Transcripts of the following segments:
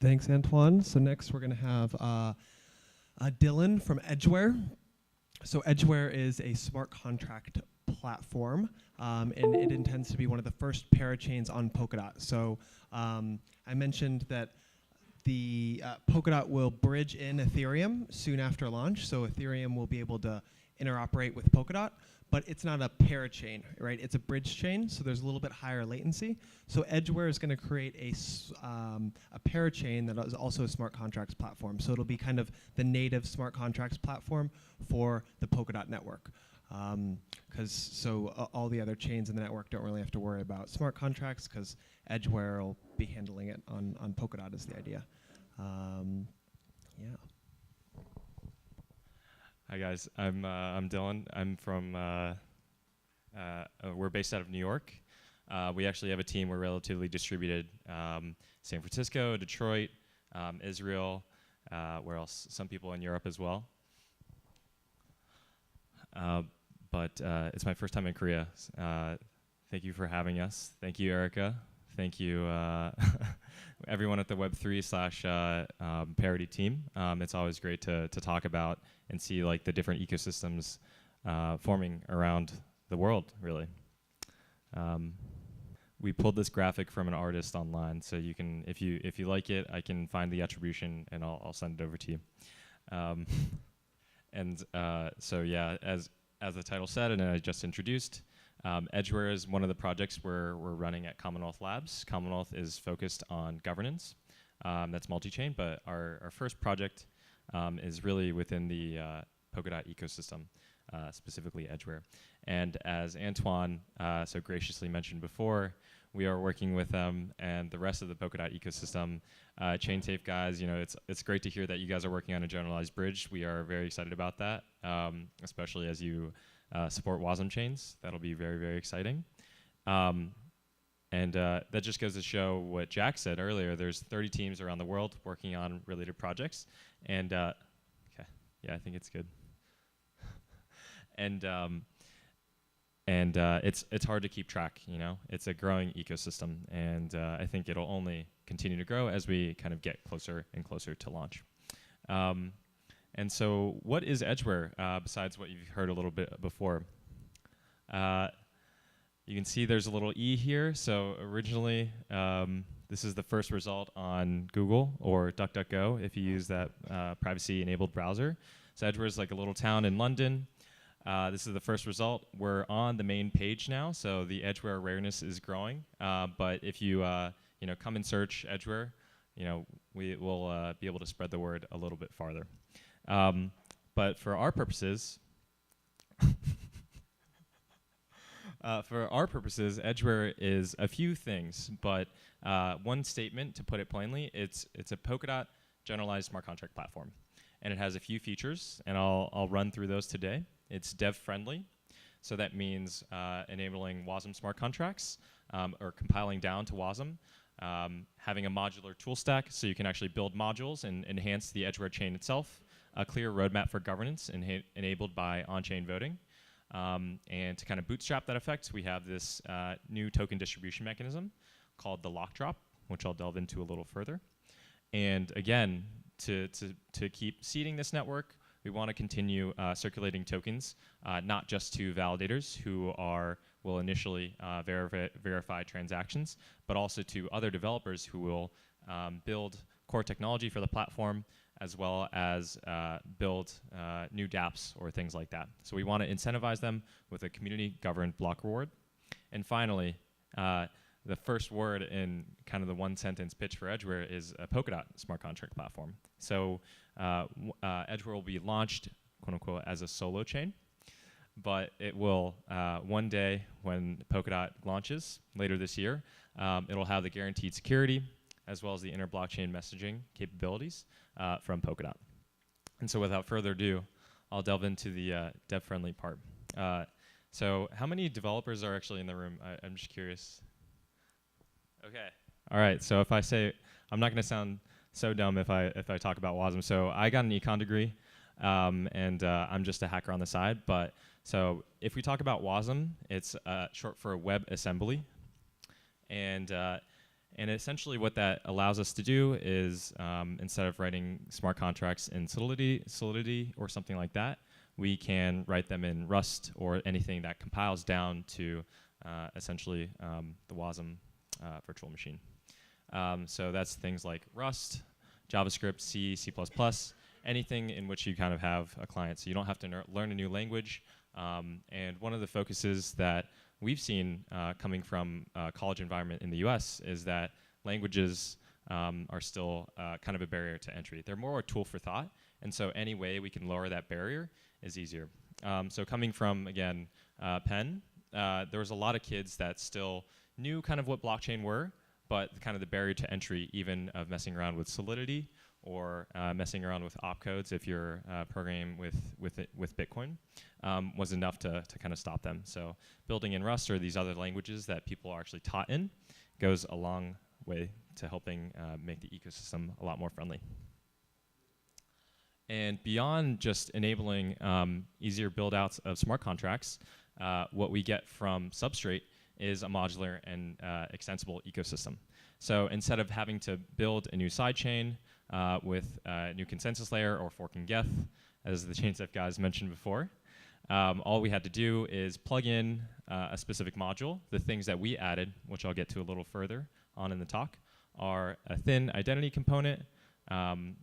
Thanks, Antoine. So next we're going to have Dillon from Edgeware. So Edgeware is a smart contract platform, and it intends to be one of the first parachains on Polkadot. So I mentioned that the Polkadot will bridge in Ethereum soon after launch. So Ethereum will be able to interoperate with Polkadot, but it's not a parachain, right? It's a bridge chain, so there's a little bit higher latency. So Edgeware is going to create a parachain that is also a smart contracts platform. So it'll be kind of the native smart contracts platform for the Polkadot network. Because all the other chains in the network don't really have to worry about smart contracts because Edgeware will be handling it on Polkadot is the idea. Yeah. Hi guys, I'm Dillon. I'm from, we're based out of New York. We actually have a team, we're relatively distributed. San Francisco, Detroit, Israel, where else? Some people in Europe as well. But it's my first time in Korea. Thank you for having us. Thank you, Erica. Thank you, everyone at the Web3/Parity team. It's always great to talk about and see like the different ecosystems forming around the world, really. We pulled this graphic from an artist online, so you can, if you like it, I can find the attribution and I'll send it over to you. So yeah, as the title said, and I just introduced, Edgeware is one of the projects we're running at Commonwealth Labs. Commonwealth is focused on governance. That's multi-chain, but our first project is really within the Polkadot ecosystem, specifically Edgeware. And as Antoine so graciously mentioned before, we are working with them and the rest of the Polkadot ecosystem. Chain Safe guys, you know, it's great to hear that you guys are working on a generalized bridge. We are very excited about that, especially as you support WASM chains. That'll be very, very exciting. That just goes to show what Jack said earlier. There's 30 teams around the world working on related projects. And okay, yeah, I think it's good. It's hard to keep track, you know. It's a growing ecosystem, and I think it'll only continue to grow as we kind of get closer and closer to launch. And so what is Edgeware, besides what you've heard a little bit before? You can see there's a little E here. So originally, this is the first result on Google or DuckDuckGo if you use that privacy-enabled browser. So Edgeware is like a little town in London. This is the first result. We're on the main page now, so the Edgeware awareness is growing. But if you come and search Edgeware, we will be able to spread the word a little bit farther. But for our purposes, Edgeware is a few things. But one statement, to put it plainly, it's a Polkadot generalized smart contract platform, and it has a few features, and I'll run through those today. It's dev-friendly, so that means enabling WASM smart contracts or compiling down to WASM, having a modular tool stack so you can actually build modules and enhance the Edgeware chain itself, a clear roadmap for governance enabled by on-chain voting. And to kind of bootstrap that effect, we have this new token distribution mechanism called the lock drop, which I'll delve into a little further. And again, to keep seeding this network, we want to continue circulating tokens, not just to validators who will initially verify transactions, but also to other developers who will build core technology for the platform, as well as build new dApps or things like that. So we want to incentivize them with a community-governed block reward. And finally, the first word in kind of the one-sentence pitch for Edgeware is a Polkadot smart contract platform. So Edgeware will be launched, quote-unquote, as a solo chain, but it will, one day when Polkadot launches later this year, it'll have the guaranteed security as well as the inter-blockchain messaging capabilities from Polkadot. And so without further ado, I'll delve into the dev-friendly part. So how many developers are actually in the room? I'm just curious. Okay. All right. So if I say, I'm not going to sound so dumb if I talk about WASM. So I got an econ degree, and I'm just a hacker on the side. But so if we talk about WASM, it's short for WebAssembly, and And essentially what that allows us to do is instead of writing smart contracts in Solidity or something like that, we can write them in Rust or anything that compiles down to essentially the WASM virtual machine. So that's things like Rust, JavaScript, C, C++, anything in which you kind of have a client. So you don't have to learn a new language. And one of the focuses that we've seen coming from a college environment in the US is that languages are still kind of a barrier to entry. They're more a tool for thought, and so any way we can lower that barrier is easier. So coming from, again, Penn, there was a lot of kids that still knew kind of what blockchain were, but kind of the barrier to entry even of messing around with Solidity or messing around with opcodes if you're programming with Bitcoin was enough to kind of stop them. So building in Rust or these other languages that people are actually taught in goes a long way to helping make the ecosystem a lot more friendly. And beyond just enabling easier build-outs of smart contracts, what we get from Substrate is a modular and extensible ecosystem. So instead of having to build a new sidechain with a new consensus layer or forking Geth, as the ChainSafe guys mentioned before, all we had to do is plug in a specific module. The things that we added, which I'll get to a little further on in the talk, are a thin identity component, some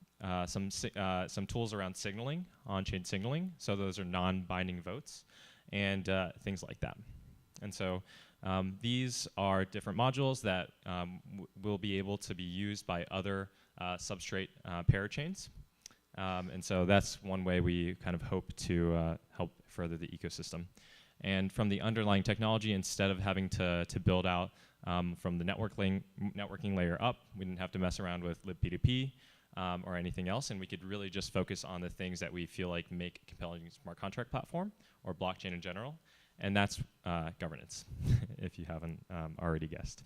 tools around signaling, on-chain signaling, so those are non-binding votes, and things like that. And so these are different modules that will be able to be used by other Substrate parachains. And so that's one way we kind of hope to help further the ecosystem. And from the underlying technology, instead of having to build out from the networking layer up, we didn't have to mess around with libp2p or anything else, and we could really just focus on the things that we feel like make a compelling smart contract platform or blockchain in general, and that's governance, if you haven't already guessed.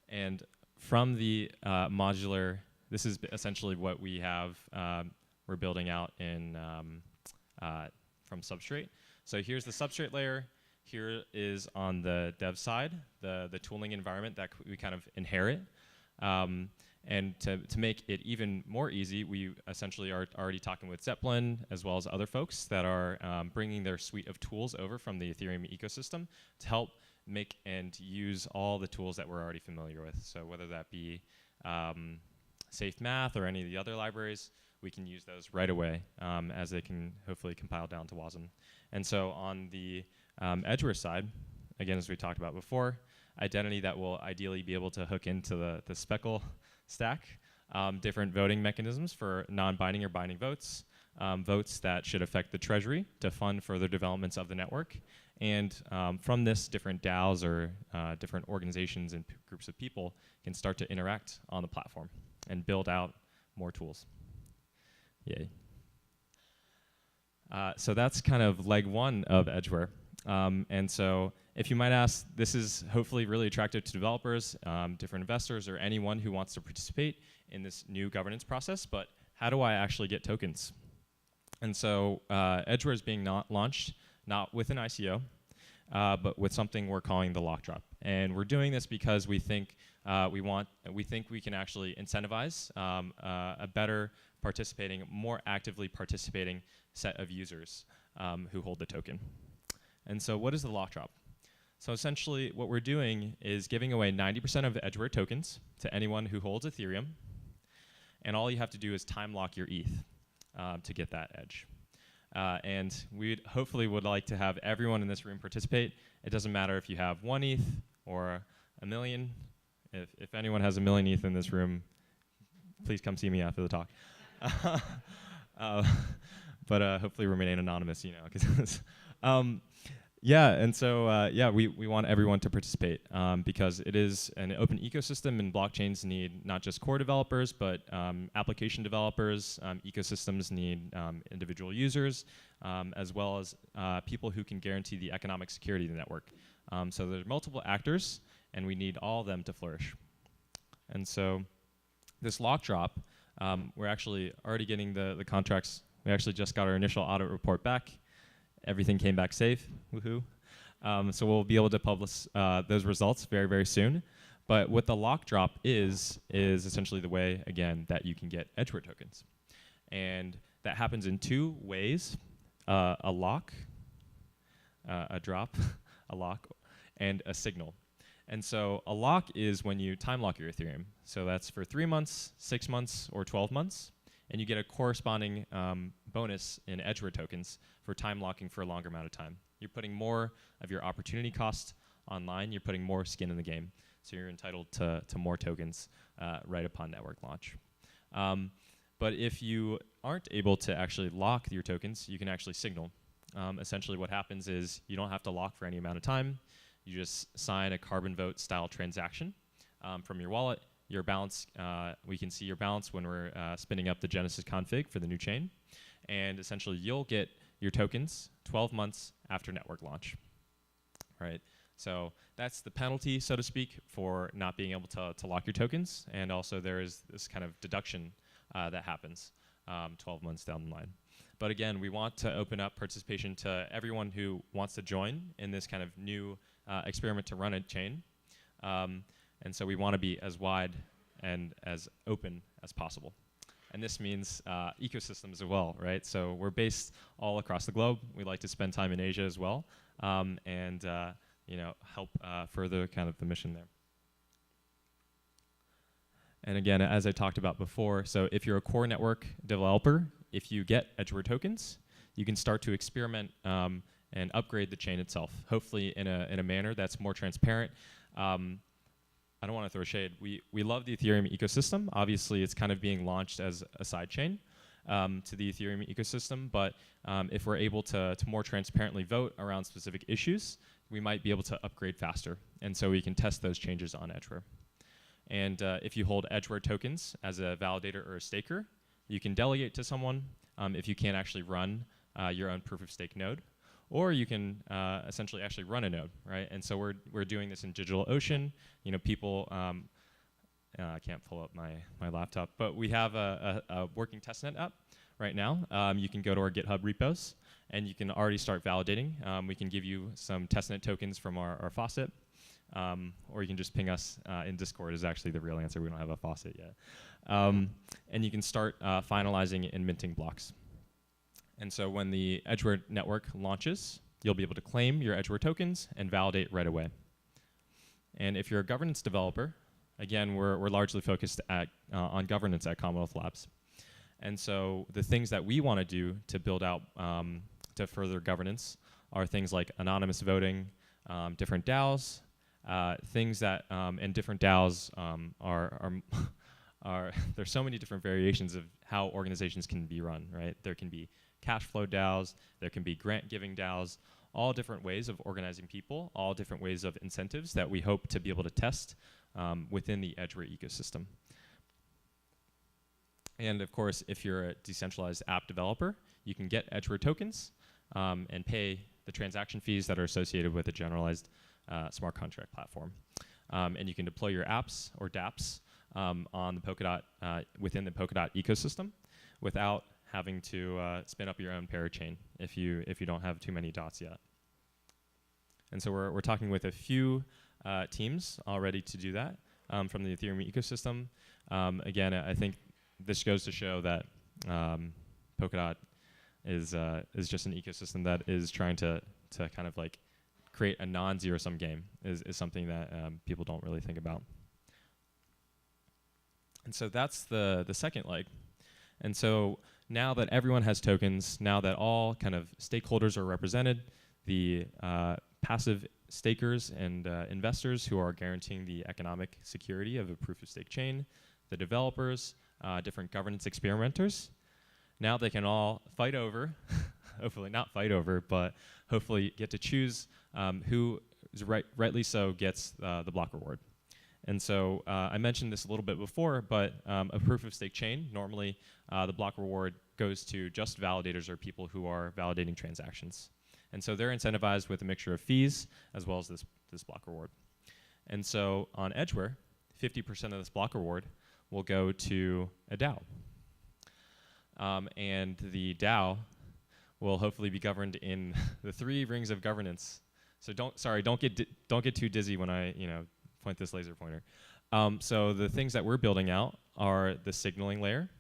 And from the modular, this is essentially what we have, we're building out in from Substrate. So here's the Substrate layer. Here is on the dev side, the tooling environment that we kind of inherit. And to make it even more easy, we essentially are already talking with Zeppelin as well as other folks that are bringing their suite of tools over from the Ethereum ecosystem to help make and use all the tools that we're already familiar with. So whether that be Safe Math or any of the other libraries, we can use those right away as they can hopefully compile down to WASM. And so on the Edgeware side, again, as we talked about before, identity that will ideally be able to hook into the speckle stack, different voting mechanisms for non-binding or binding votes, votes that should affect the treasury to fund further developments of the network, and from this, different DAOs or different organizations and groups of people can start to interact on the platform and build out more tools. Yay. So that's kind of leg one of Edgeware. And so if you might ask, this is hopefully really attractive to developers, different investors, or anyone who wants to participate in this new governance process, but how do I actually get tokens? And so Edgeware is being launched not with an ICO, but with something we're calling the lock drop. And we're doing this because we think we can actually incentivize a better participating, more actively participating set of users who hold the token. And so what is the lock drop? So essentially what we're doing is giving away 90% of the Edgeware tokens to anyone who holds Ethereum. And all you have to do is time lock your ETH to get that edge. And we hopefully would like to have everyone in this room participate. It doesn't matter if you have 1 ETH or 1 million. If anyone has 1 million ETH in this room, please come see me after the talk. But hopefully remain anonymous, you know. 'Cause yeah, and so we want everyone to participate because it is an open ecosystem, and blockchains need not just core developers, but application developers. Ecosystems need individual users, as well as people who can guarantee the economic security of the network. So there's multiple actors, and we need all of them to flourish. And so this lock drop, we're actually already getting the contracts. We actually just got our initial audit report back. Everything came back safe, woohoo. So we'll be able to publish those results very, very soon. But what the lock drop is essentially the way, again, that you can get Edgeware tokens. And that happens in two ways, a lock, a drop, a lock, and a signal. And so a lock is when you time lock your Ethereum. So that's for 3 months, 6 months, or 12 months. And you get a corresponding bonus in Edgeware tokens for time locking for a longer amount of time. You're putting more of your opportunity cost online. You're putting more skin in the game. So you're entitled to more tokens right upon network launch. But if you aren't able to actually lock your tokens, you can actually signal. Essentially what happens is you don't have to lock for any amount of time. You just sign a carbon vote style transaction from your wallet. Your balance, we can see your balance when we're spinning up the Genesis config for the new chain. And essentially you'll get your tokens 12 months after network launch, right? So that's the penalty, so to speak, for not being able to lock your tokens. And also there is this kind of deduction that happens 12 months down the line. But again, we want to open up participation to everyone who wants to join in this kind of new experiment to run a chain. And so we want to be as wide and as open as possible. And this means ecosystems as well, right? So we're based all across the globe. We like to spend time in Asia as well, and you know, help further kind of the mission there. And again, as I talked about before, so if you're a core network developer, if you get Edgeware tokens, you can start to experiment and upgrade the chain itself, hopefully in a manner that's more transparent. I don't want to throw shade. We love the Ethereum ecosystem. Obviously, it's kind of being launched as a side chain to the Ethereum ecosystem. But if we're able to more transparently vote around specific issues, we might be able to upgrade faster. And so we can test those changes on Edgeware. And if you hold Edgeware tokens as a validator or a staker, you can delegate to someone if you can't actually run your own proof of stake node. Or you can essentially actually run a node, right? And so we're doing this in DigitalOcean. You know, people, I can't pull up my laptop, but we have a working testnet up right now. You can go to our GitHub repos, and you can already start validating. We can give you some testnet tokens from our faucet, or you can just ping us in Discord is actually the real answer. We don't have a faucet yet. And you can start finalizing and minting blocks. And so when the Edgeware network launches, you'll be able to claim your Edgeware tokens and validate right away. And if you're a governance developer, again, we're largely focused on governance at Commonwealth Labs. And so the things that we want to do to build out to further governance are things like anonymous voting, different DAOs, things that, and different DAOs there's so many different variations of how organizations can be run, right? There can be cash flow DAOs, there can be grant giving DAOs, all different ways of organizing people, all different ways of incentives that we hope to be able to test within the Edgeware ecosystem. And of course, if you're a decentralized app developer, you can get Edgeware tokens and pay the transaction fees that are associated with a generalized smart contract platform. And you can deploy your apps or dApps on the Polkadot, within the Polkadot ecosystem without having to spin up your own parachain if you don't have too many dots yet. And so we're talking with a few teams already to do that from the Ethereum ecosystem. Again, I think this goes to show that Polkadot is just an ecosystem that is trying to kind of like create a non-zero-sum game is something that people don't really think about. And so that's the second leg. And so now that everyone has tokens, now that all kind of stakeholders are represented, the passive stakers and investors who are guaranteeing the economic security of a proof of stake chain, the developers, different governance experimenters, now they can all fight over, hopefully not fight over, but hopefully get to choose who is rightly so gets the block reward. And so I mentioned this a little bit before, but a proof of stake chain, normally the block reward goes to just validators or people who are validating transactions. And so they're incentivized with a mixture of fees as well as this block reward. And so on Edgeware, 50% of this block reward will go to a DAO. And the DAO will hopefully be governed in the 3 rings of governance. So don't get too dizzy when I point this laser pointer. So the things that we're building out are the signaling layer.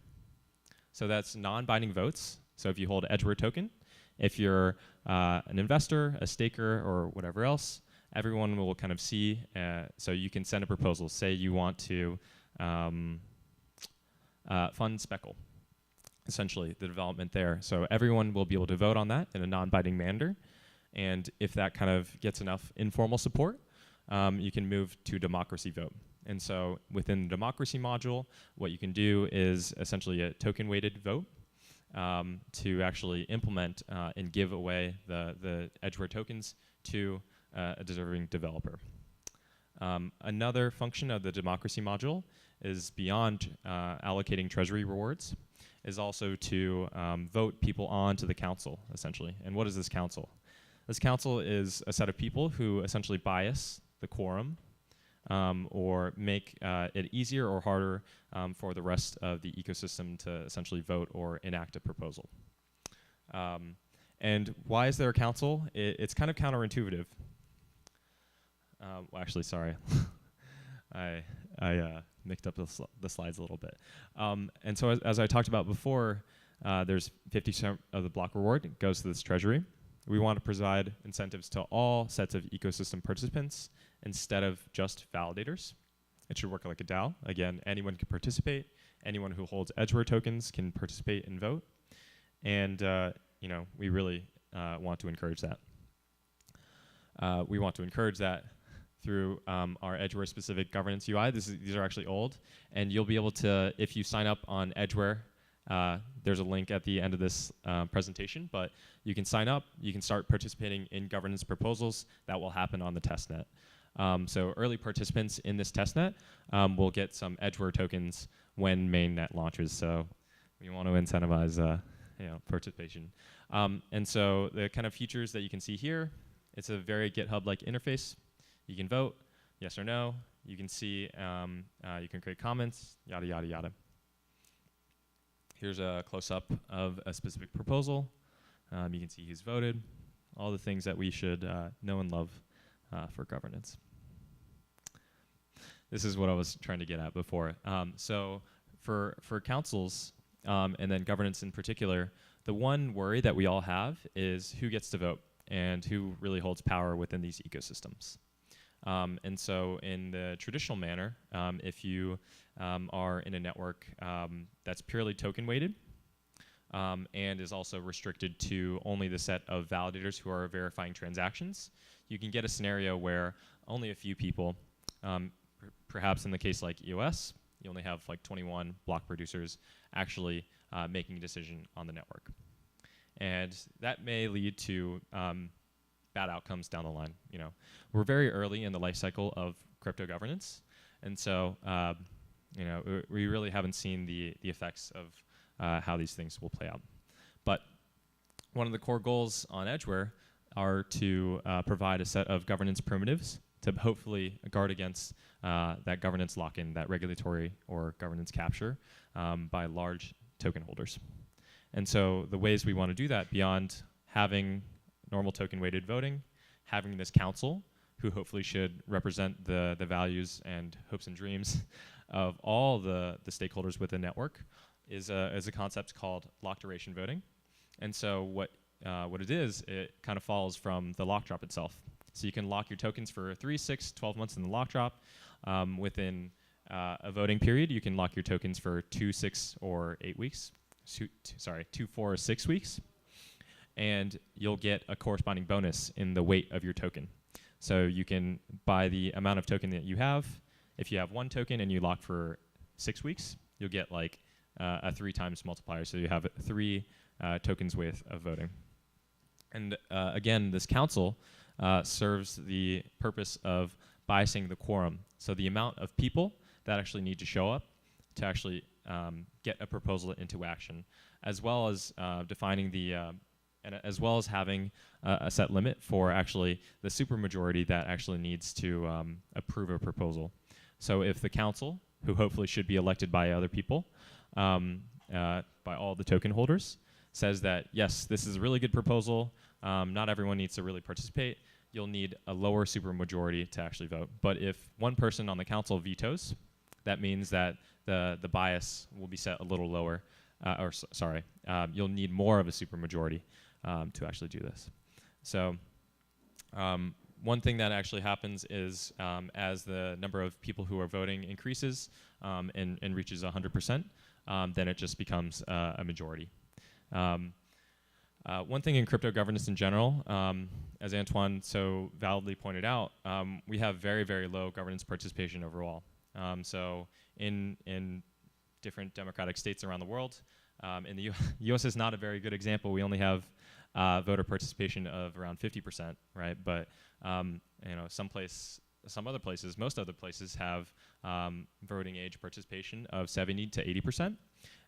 So that's non-binding votes. So if you hold Edgeware token, if you're an investor, a staker, or whatever else, everyone will kind of see. So you can send a proposal. Say you want to fund Speckle, essentially the development there. So everyone will be able to vote on that in a non-binding manner. And if that kind of gets enough informal support, you can move to democracy vote. And so within the democracy module, what you can do is essentially a token-weighted vote to actually implement and give away the Edgeware tokens to a deserving developer. Another function of the democracy module is beyond allocating treasury rewards, is also to vote people on to the council, essentially. And what is this council? This council is a set of people who essentially bias the quorum or make it easier or harder for the rest of the ecosystem to essentially vote or enact a proposal. And why is there a council? It's kind of counterintuitive. Well, actually, sorry. I mixed up the slides a little bit. And so as I talked about before, there's 50% of the block reward goes to this treasury. We want to provide incentives to all sets of ecosystem participants instead of just validators. It should work like a DAO. Again, anyone can participate. Anyone who holds Edgeware tokens can participate and vote. And we really want to encourage that. We want to encourage that through our Edgeware specific governance UI. These are actually old, and you'll be able to, if you sign up on Edgeware, there's a link at the end of this presentation, but you can sign up, you can start participating in governance proposals that will happen on the testnet. So early participants in this testnet will get some Edgeware tokens when mainnet launches. So we want to incentivize participation. And so the kind of features that you can see here, it's a very GitHub-like interface. You can vote, yes or no. You can see, you can create comments, yada, yada, yada. Here's a close-up of a specific proposal. You can see who's voted, all the things that we should know and love for governance. This is what I was trying to get at before. So for councils, and then governance in particular, the one worry that we all have is who gets to vote and who really holds power within these ecosystems. And so in the traditional manner, if you are in a network that's purely token weighted and is also restricted to only the set of validators who are verifying transactions, you can get a scenario where only a few people, perhaps in the case like EOS, you only have like 21 block producers actually making a decision on the network. And that may lead to bad outcomes down the line. We're very early in the life cycle of crypto governance, and so we really haven't seen the effects of how these things will play out. But one of the core goals on Edgeware are to provide a set of governance primitives to hopefully guard against that governance lock-in, that regulatory or governance capture by large token holders. And so the ways we want to do that, beyond having normal token-weighted voting, having this council, who hopefully should represent the values and hopes and dreams of all the stakeholders within the network, is a concept called lock duration voting. And so what it is, it kind of follows from the lock drop itself. So you can lock your tokens for 3, 6, 12 months in the lock drop. Within a voting period, you can lock your tokens for 2, 6, or 8 weeks. 2, 4, or 6 weeks. And you'll get a corresponding bonus in the weight of your token. So you can, by the amount of token that you have, if you have 1 token and you lock for 6 weeks, you'll get like a 3 times multiplier. So you have 3 tokens worth of voting. And again, this council serves the purpose of biasing the quorum. So the amount of people that actually need to show up to actually get a proposal into action, as well as defining the and as well as having a set limit for actually the supermajority that actually needs to approve a proposal. So if the council, who hopefully should be elected by other people, by all the token holders, says that, yes, this is a really good proposal, not everyone needs to really participate, you'll need a lower supermajority to actually vote. But if one person on the council vetoes, that means that the bias will be set a little lower, you'll need more of a supermajority to actually do this. So one thing that actually happens is as the number of people who are voting increases and reaches 100%, then it just becomes a majority. One thing in crypto governance in general, as Antoine so validly pointed out, we have very, very low governance participation overall. So in different democratic states around the world, in the US is not a very good example. We only have voter participation of around 50%, right? But you know, some other places, most other places have voting age participation of 70 to 80%.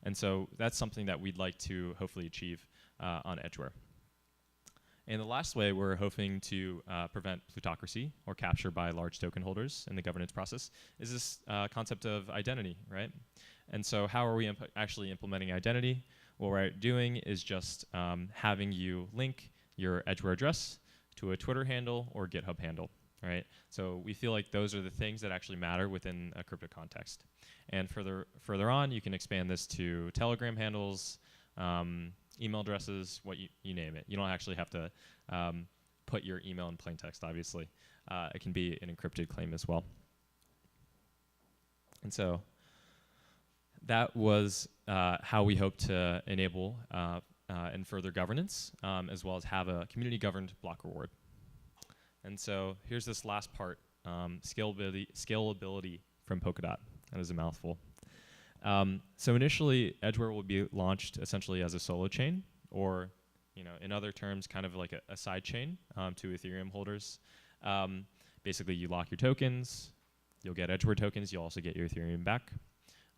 And so that's something that we'd like to hopefully achieve on Edgeware. And the last way we're hoping to prevent plutocracy or capture by large token holders in the governance process is this concept of identity, right? And so how are we actually implementing identity? What we're doing is just having you link your Edgeware address to a Twitter handle or GitHub handle, right? So we feel like those are the things that actually matter within a crypto context. And further on, you can expand this to Telegram handles, email addresses, you name it. You don't actually have to put your email in plain text, obviously. It can be an encrypted claim as well. And so that was how we hope to enable and further governance, as well as have a community-governed block reward. And so here's this last part, scalability from Polkadot. That is a mouthful. So initially, Edgeware will be launched essentially as a solo chain, or in other terms, kind of like a side chain to Ethereum holders. Basically, you lock your tokens, you'll get Edgeware tokens, you'll also get your Ethereum back.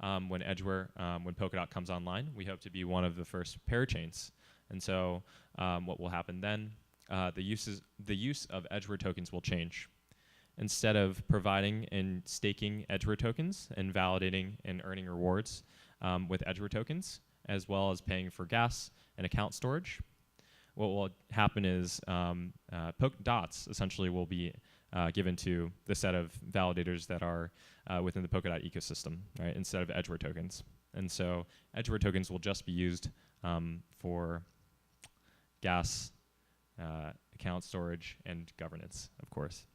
When Polkadot comes online, we hope to be one of the first parachains. And so what will happen then, the use of Edgeware tokens will change. Instead of providing and staking Edgeware tokens and validating and earning rewards with Edgeware tokens, as well as paying for gas and account storage, what will happen is dots essentially will be given to the set of validators that are within the Polkadot ecosystem, right, instead of Edgeware tokens. And so Edgeware tokens will just be used for gas, account storage, and governance, of course.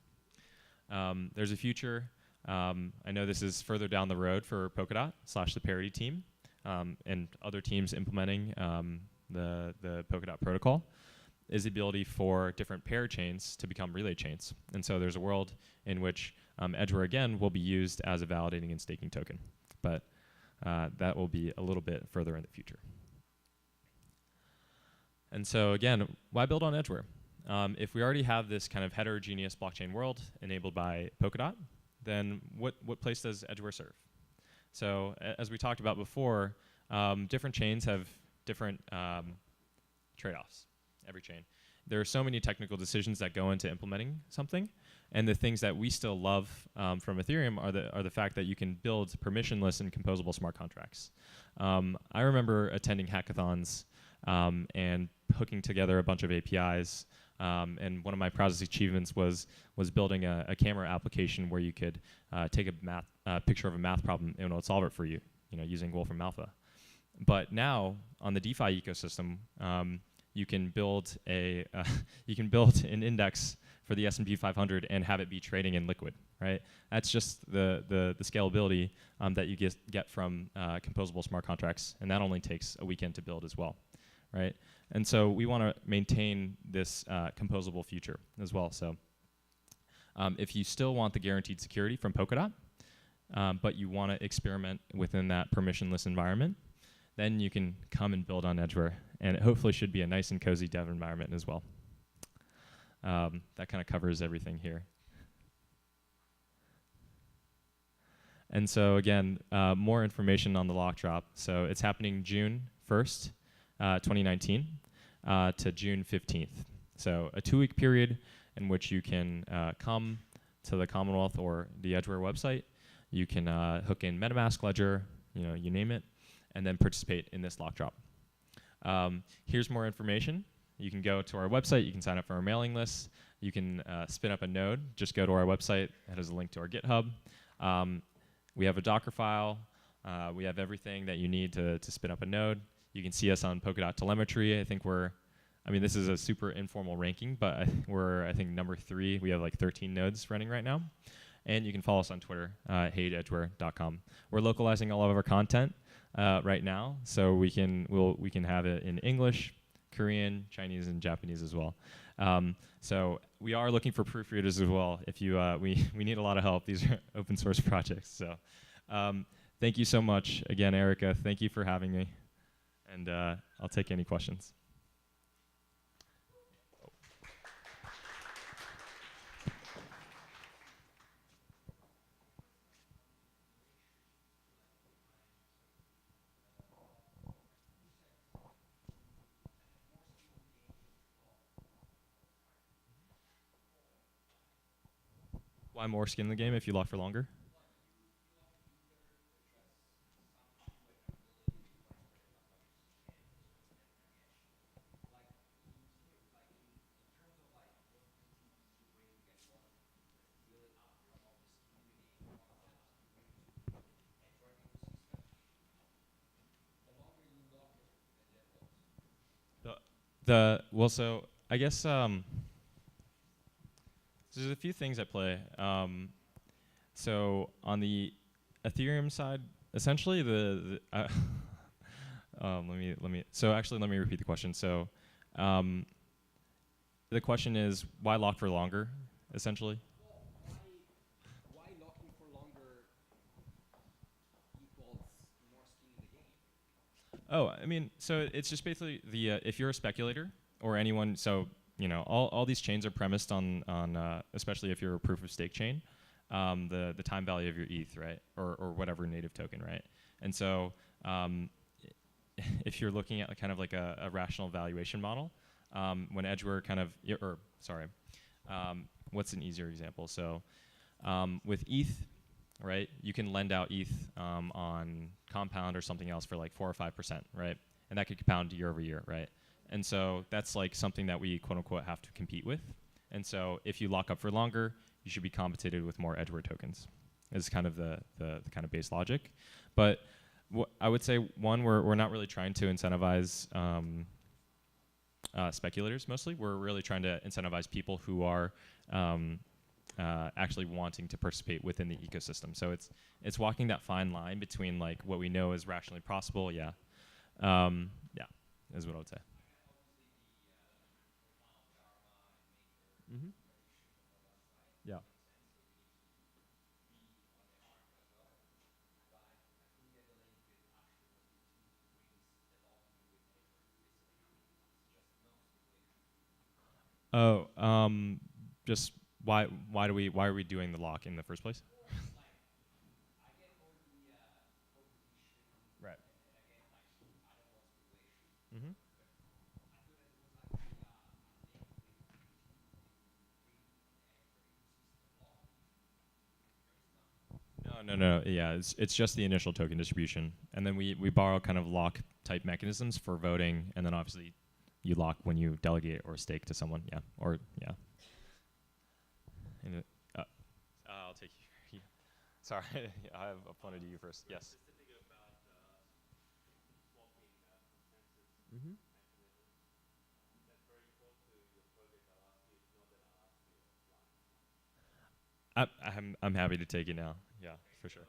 There's a future. I know this is further down the road for Polkadot / the Parity team and other teams implementing the Polkadot protocol, is the ability for different parachains to become relay chains. And so there's a world in which Edgeware, again, will be used as a validating and staking token. But that will be a little bit further in the future. And so, again, why build on Edgeware? If we already have this kind of heterogeneous blockchain world enabled by Polkadot, then what place does Edgeware serve? So as we talked about before, different chains have different trade-offs, every chain. There are so many technical decisions that go into implementing something, and the things that we still love from Ethereum are the fact that you can build permissionless and composable smart contracts. I remember attending hackathons and hooking together a bunch of APIs. And one of my proudest achievements was building a camera application where you could take a picture of a math problem and it would solve it for you, using Wolfram Alpha. But now on the DeFi ecosystem, you can build an index for the S&P 500 and have it be trading in liquid, right? That's just the scalability that you get from composable smart contracts, and that only takes a weekend to build as well, right? And so we want to maintain this composable future as well. So if you still want the guaranteed security from Polkadot, but you want to experiment within that permissionless environment, then you can come and build on Edgeware. And it hopefully should be a nice and cozy dev environment as well. That kind of covers everything here. And so again, more information on the lock drop. So it's happening June 1st, 2019 to June 15th. So a 2-week period in which you can come to the Commonwealth or the Edgeware website. You can hook in MetaMask, Ledger, you name it, and then participate in this lock drop. Here's more information. You can go to our website. You can sign up for our mailing list. You can spin up a node. Just go to our website. It has a link to our GitHub. We have a Docker file. We have everything that you need to spin up a node. You can see us on Polkadot telemetry. I think this is a super informal ranking, but we're, I think, number 3. We have like 13 nodes running right now. And you can follow us on Twitter, hey@edgeware.com. We're localizing all of our content right now, so we can have it in English, Korean, Chinese, and Japanese as well. So we are looking for proofreaders as well. If you, we need a lot of help. These are open source projects. So thank you so much again, Erica. Thank you for having me, and I'll take any questions. Why more skin in the game if you lock for longer? So I guess there's a few things at play. So on the Ethereum side, essentially let me repeat the question. So the question is, why lock for longer, essentially? Why locking for longer equals more skin in the game? So it's just basically if you're a speculator or anyone, so all these chains are premised on especially if you're a proof of stake chain, the time value of your ETH, right, or whatever native token, right? And so if you're looking at kind of like a rational valuation model, when Edgeware what's an easier example? So with ETH, right, you can lend out ETH on Compound or something else for like 4 or 5%, right? And that could compound year over year, right? And so that's like something that we quote unquote have to compete with. And so if you lock up for longer, you should be compensated with more Edgeware tokens. Is kind of the kind of base logic. But I would say, one, we're not really trying to incentivize speculators mostly. We're really trying to incentivize people who are actually wanting to participate within the ecosystem. So it's walking that fine line between like what we know is rationally possible, is what I would say. Mm-hmm. Yeah. Oh, just why are we doing the lock in the first place? Right. Mm-hmm. No. Yeah, it's just the initial token distribution, and then we borrow kind of lock type mechanisms for voting, and then obviously you lock when you delegate or stake to someone. Yeah, or yeah. And I'll take you. Sorry, I have appointed you first. Yes. Mm-hmm. I'm happy to take it now. Yeah, for sure.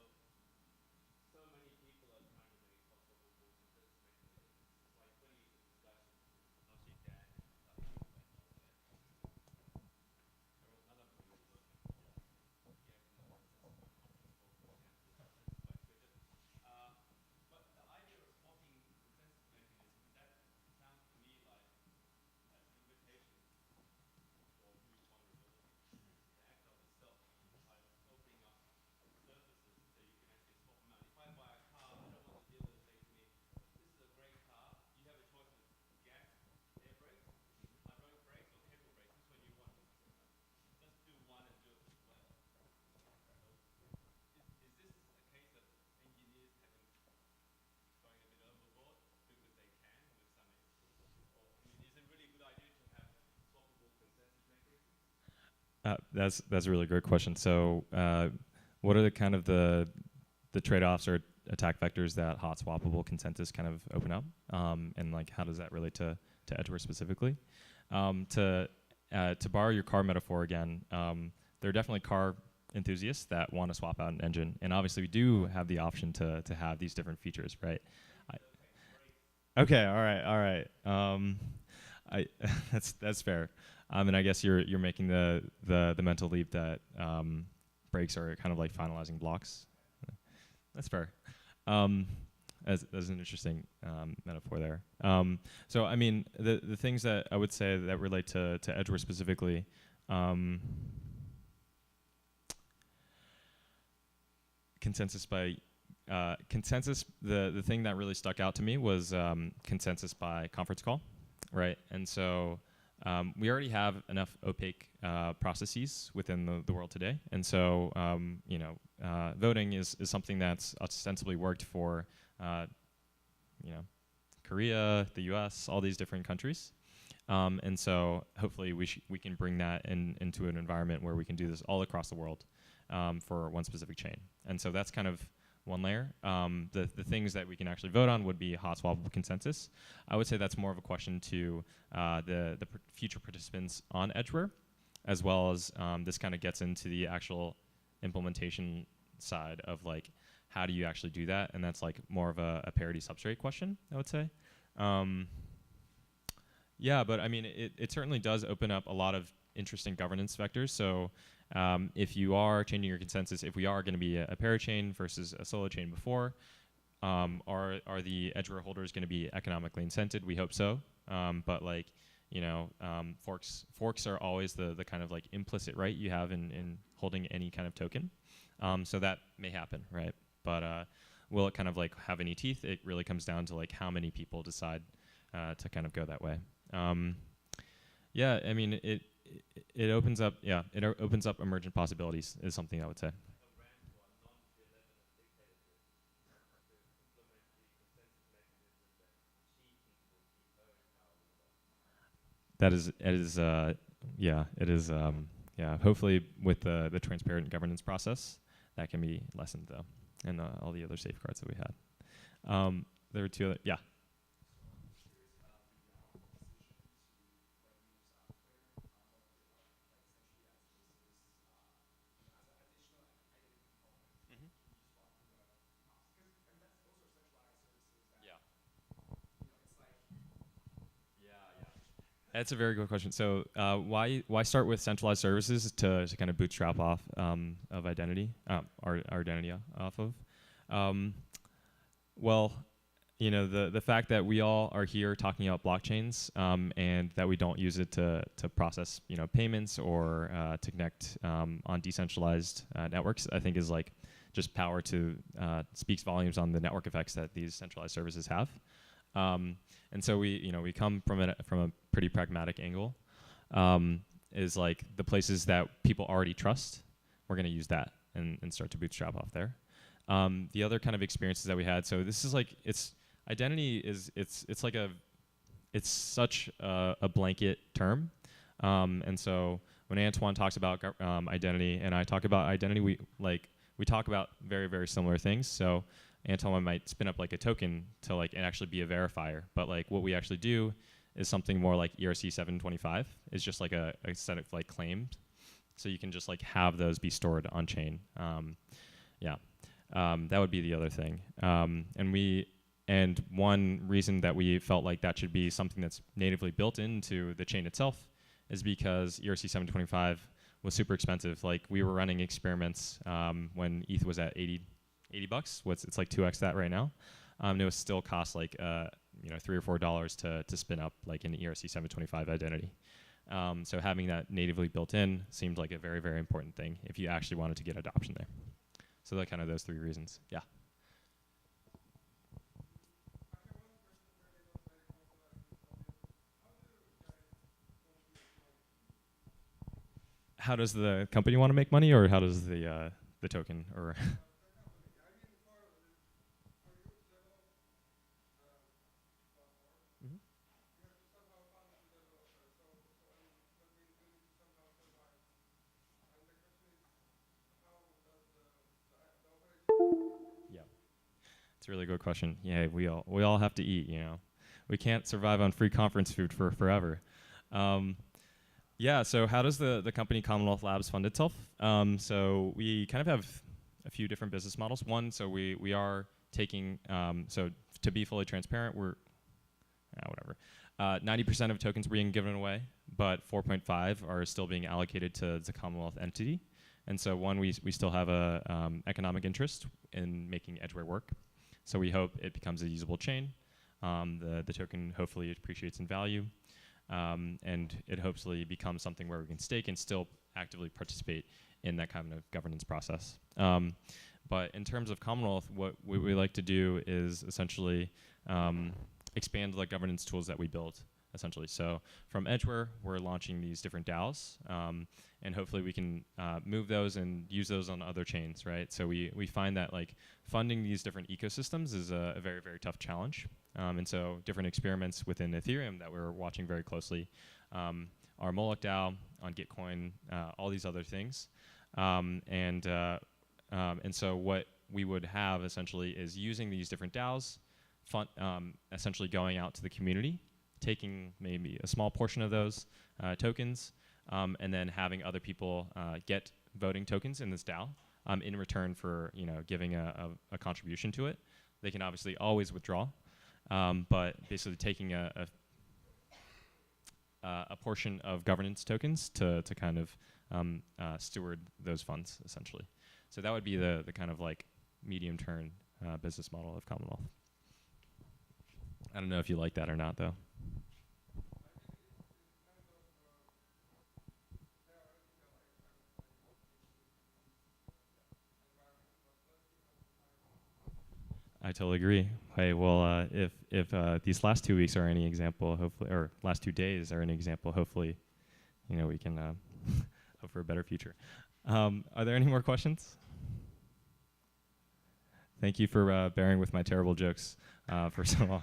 That's a really great question. So, what are the kind of the trade-offs or attack vectors that hot swappable consensus kind of open up, and like how does that relate to Edgeware specifically? To borrow your car metaphor again, there are definitely car enthusiasts that want to swap out an engine, and obviously we do have the option to have these different features, right? Okay, all right. That's fair. And I guess you're making the mental leap that brakes are kind of like finalizing blocks. That's fair. That's an interesting metaphor there. So I mean, the things that I would say that relate to Edgeware specifically. Consensus by consensus. The thing that really stuck out to me was consensus by conference call, right? And so we already have enough opaque processes within the world today, and so voting is something that's ostensibly worked for Korea, the U.S., all these different countries, and so hopefully we can bring that into an environment where we can do this all across the world for one specific chain. And so that's kind of one layer. The things that we can actually vote on would be hot swappable consensus. I would say that's more of a question to the future participants on Edgeware, as well as this kind of gets into the actual implementation side of like how do you actually do that, and that's like more of a parity substrate question, I would say. Yeah, but I mean it certainly does open up a lot of interesting governance vectors. So if you are changing your consensus, if we are going to be a parachain versus a solo chain before, are the Edgeware holders going to be economically incented? We hope so. But like, forks are always the kind of like implicit right you have in holding any kind of token. So that may happen, right? But will it kind of like have any teeth? It really comes down to like how many people decide to kind of go that way. Yeah, I mean it opens up emergent possibilities is something I would say. It is yeah, it is yeah, hopefully with the transparent governance process that can be lessened though, and all the other safeguards that we had. There were two other, yeah. That's a very good question. So why start with centralized services to kind of bootstrap off of identity, our identity off of? Well, the fact that we all are here talking about blockchains and that we don't use it to process payments or to connect on decentralized networks, I think is like just power to speaks volumes on the network effects that these centralized services have. And so we come from a pretty pragmatic angle, is like the places that people already trust, we're going to use that and start to bootstrap off there. The other kind of experiences that we had, so this is like identity is it's such a blanket term, and so when Antoine talks about identity and I talk about identity, we talk about very, very similar things. So Antoine might spin up like a token to like actually be a verifier, but like what we actually do is something more like ERC 725. It's just like a set of like claims, so you can just like have those be stored on chain. Yeah, that would be the other thing. And one reason that we felt like that should be something that's natively built into the chain itself is because ERC 725 was super expensive. Like we were running experiments when ETH was at $80. It's like 2x that right now. It was still cost like $3 or $4 to spin up like an ERC 725 identity. So having that natively built in seemed like a very, very important thing if you actually wanted to get adoption there. So that kind of those three reasons. Yeah. How does the company want to make money, or how does the token or It's a really good question. Yeah, we all have to eat, you know. We can't survive on free conference food for forever. Yeah, so how does the company Commonwealth Labs fund itself? So we kind of have a few different business models. One, so we are taking, so to be fully transparent, we're, whatever. 90% of tokens being given away, but 4.5 are still being allocated to the Commonwealth entity. And so one, we still have a economic interest in making Edgeware work. So we hope it becomes a usable chain. The token hopefully appreciates in value. And it hopefully becomes something where we can stake and still actively participate in that kind of governance process. But in terms of Commonwealth, what we like to do is essentially expand the governance tools that we built, essentially. So from Edgeware, we're launching these different DAOs, and hopefully we can move those and use those on other chains, right? So we find that funding these different ecosystems is a very, very tough challenge. And so different experiments within Ethereum that we're watching very closely are Moloch DAO, on Gitcoin, all these other things. And so what we would have essentially is using these different DAOs, essentially going out to the community, taking maybe a small portion of those tokens, and then having other people get voting tokens in this DAO in return for giving a contribution to it. They can obviously always withdraw, but basically taking a portion of governance tokens to kind of steward those funds, essentially. So that would be the kind of medium-term business model of Commonwealth. I don't know if you like that or not, though. I totally agree. Hey, well, if these last 2 weeks are any example, hopefully, or last 2 days are any example, hopefully, we can hope for a better future. Are there any more questions? Thank you for bearing with my terrible jokes for so long.